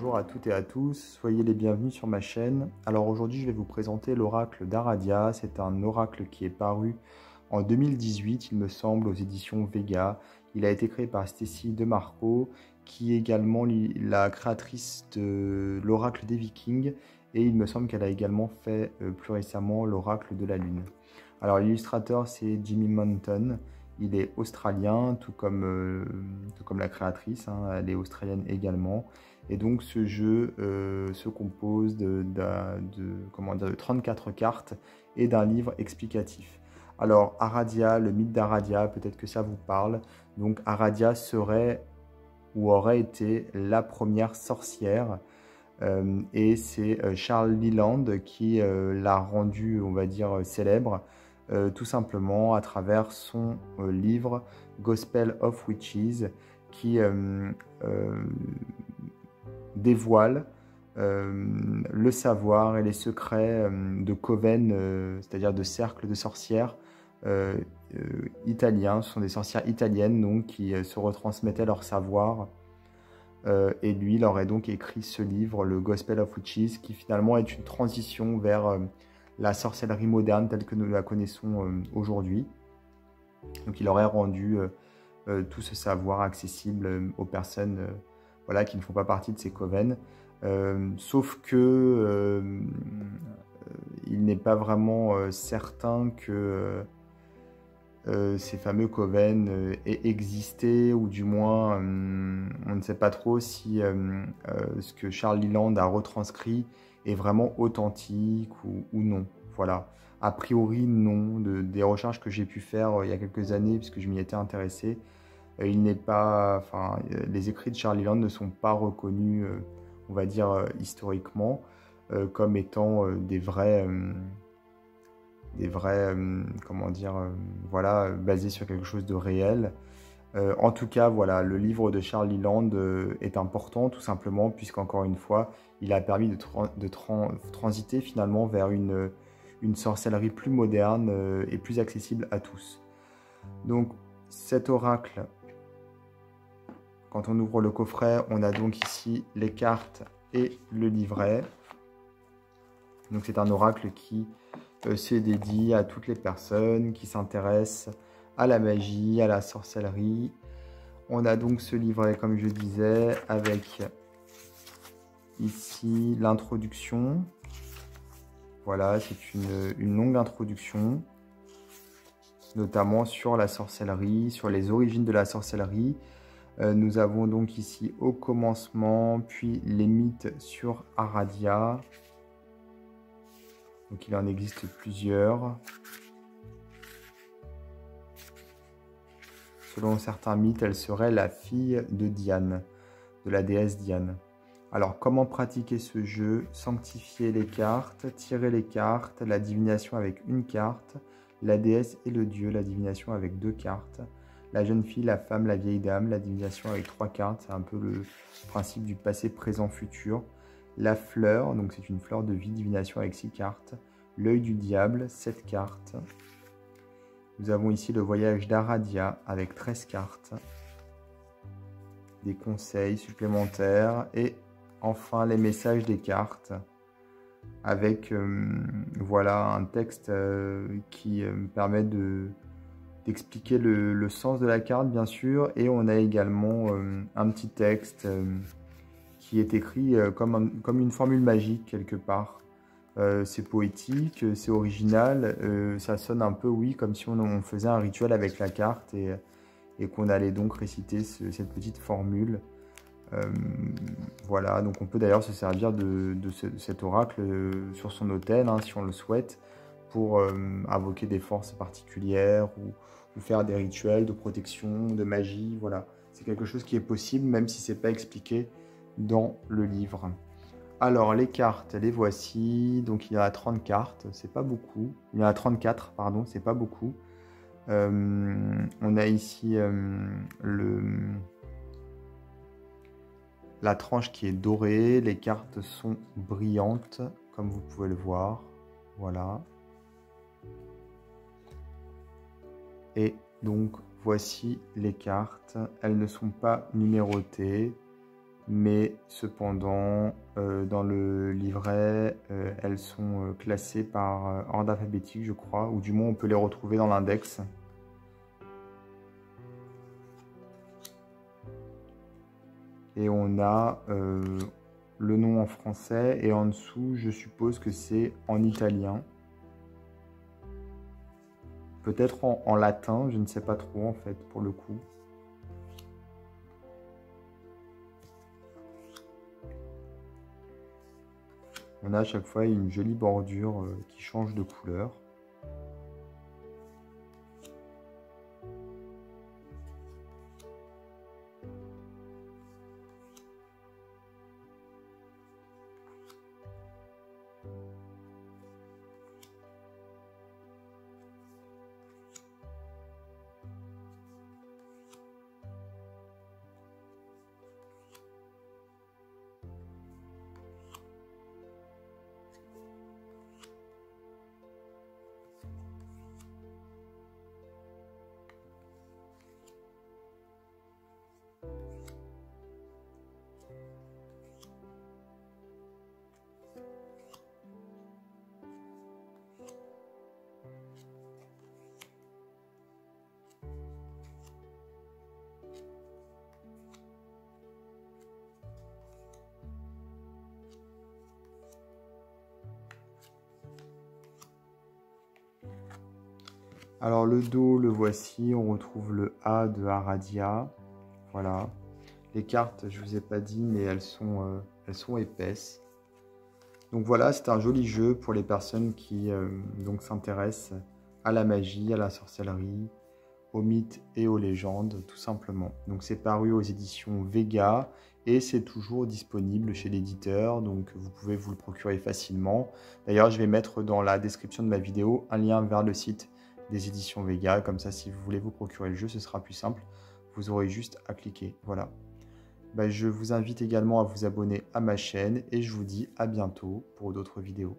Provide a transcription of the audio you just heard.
bonjour à toutes et à tous, soyez les bienvenus sur ma chaîne. Alors aujourd'hui je vais vous présenter l'oracle d'Aradia. C'est un oracle qui est paru en 2018 il me semble aux éditions Vega. Il a été créé par Stacy DeMarco qui est également la créatrice de l'oracle des Vikings et il me semble qu'elle a également fait plus récemment l'oracle de la Lune. Alors l'illustrateur c'est Jimmy Mountain. Il est australien, tout comme la créatrice, hein, elle est australienne également. Et donc ce jeu se compose de 34 cartes et d'un livre explicatif. Alors Aradia, le mythe d'Aradia, peut-être que ça vous parle. Donc Aradia serait ou aurait été la première sorcière. Et c'est Charles Leland qui l'a rendue, on va dire, célèbre. Tout simplement à travers son livre Gospel of Witches qui dévoile le savoir et les secrets de coven, c'est-à-dire de cercles de sorcières italiens. Ce sont des sorcières italiennes donc, qui se retransmettaient leur savoir. Et lui, il aurait donc écrit ce livre, le Gospel of Witches, qui finalement est une transition vers la sorcellerie moderne telle que nous la connaissons aujourd'hui. Donc il aurait rendu tout ce savoir accessible aux personnes voilà, qui ne font pas partie de ces coven. Sauf que il n'est pas vraiment certain que ces fameux coven aient existé, ou du moins on ne sait pas trop si ce que Charles Leland a retranscrit est vraiment authentique ou non. Voilà. A priori, non. Des recherches que j'ai pu faire il y a quelques années, puisque je m'y étais intéressé, il n'est pas, enfin, les écrits de Charles Leland ne sont pas reconnus, on va dire historiquement, comme étant des vrais, comment dire, voilà, basés sur quelque chose de réel. En tout cas, voilà, le livre de Charles Leland est important, tout simplement, puisqu'encore une fois, il a permis de transiter finalement vers une sorcellerie plus moderne et plus accessible à tous. Donc, cet oracle, quand on ouvre le coffret, on a donc ici les cartes et le livret. Donc, c'est un oracle qui se dédie à toutes les personnes qui s'intéressent à la magie, à la sorcellerie. On a donc ce livret, comme je disais, avec ici l'introduction. Voilà, c'est une longue introduction, notamment sur la sorcellerie, sur les origines de la sorcellerie. Nous avons donc ici au commencement, puis les mythes sur Aradia. Donc il en existe plusieurs. Selon certains mythes, elle serait la fille de Diane, de la déesse Diane. Alors, comment pratiquer ce jeu? Sanctifier les cartes, tirer les cartes, la divination avec une carte, la déesse et le dieu, la divination avec 2 cartes, la jeune fille, la femme, la vieille dame, la divination avec 3 cartes, c'est un peu le principe du passé, présent, futur. La fleur, donc c'est une fleur de vie, divination avec 6 cartes, l'œil du diable, 7 cartes. Nous avons ici le voyage d'Aradia avec 13 cartes, des conseils supplémentaires et enfin les messages des cartes avec voilà, un texte qui permet d'expliquer le sens de la carte bien sûr, et on a également un petit texte qui est écrit comme une formule magique quelque part. C'est poétique, c'est original, ça sonne un peu, oui, comme si on faisait un rituel avec la carte et qu'on allait donc réciter cette petite formule. Voilà, donc on peut d'ailleurs se servir de cet oracle sur son autel, hein, si on le souhaite, pour invoquer des forces particulières ou faire des rituels de protection, de magie, voilà. C'est quelque chose qui est possible, même si c'est pas expliqué dans le livre. Alors, les cartes, les voici. Donc, il y en a 30 cartes, c'est pas beaucoup. Il y en a 34, pardon, c'est pas beaucoup. On a ici la tranche qui est dorée. Les cartes sont brillantes, comme vous pouvez le voir. Voilà. Et donc, voici les cartes. Elles ne sont pas numérotées. mais cependant, dans le livret, elles sont classées par ordre alphabétique, je crois, ou du moins on peut les retrouver dans l'index. Et on a le nom en français, et en dessous, je suppose que c'est en italien. Peut-être en latin, je ne sais pas trop en fait, pour le coup. On a à chaque fois une jolie bordure qui change de couleur. Alors le dos, le voici, on retrouve le A de Aradia, voilà. Les cartes, je vous ai pas dit, mais elles sont épaisses. Donc voilà, c'est un joli jeu pour les personnes qui donc s'intéressent à la magie, à la sorcellerie, aux mythes et aux légendes, tout simplement. Donc c'est paru aux éditions Vega et c'est toujours disponible chez l'éditeur, donc vous pouvez vous le procurer facilement. D'ailleurs, je vais mettre dans la description de ma vidéo un lien vers le site des éditions Vega, comme ça si vous voulez vous procurer le jeu, ce sera plus simple. Vous aurez juste à cliquer, voilà. Je vous invite également à vous abonner à ma chaîne et je vous dis à bientôt pour d'autres vidéos.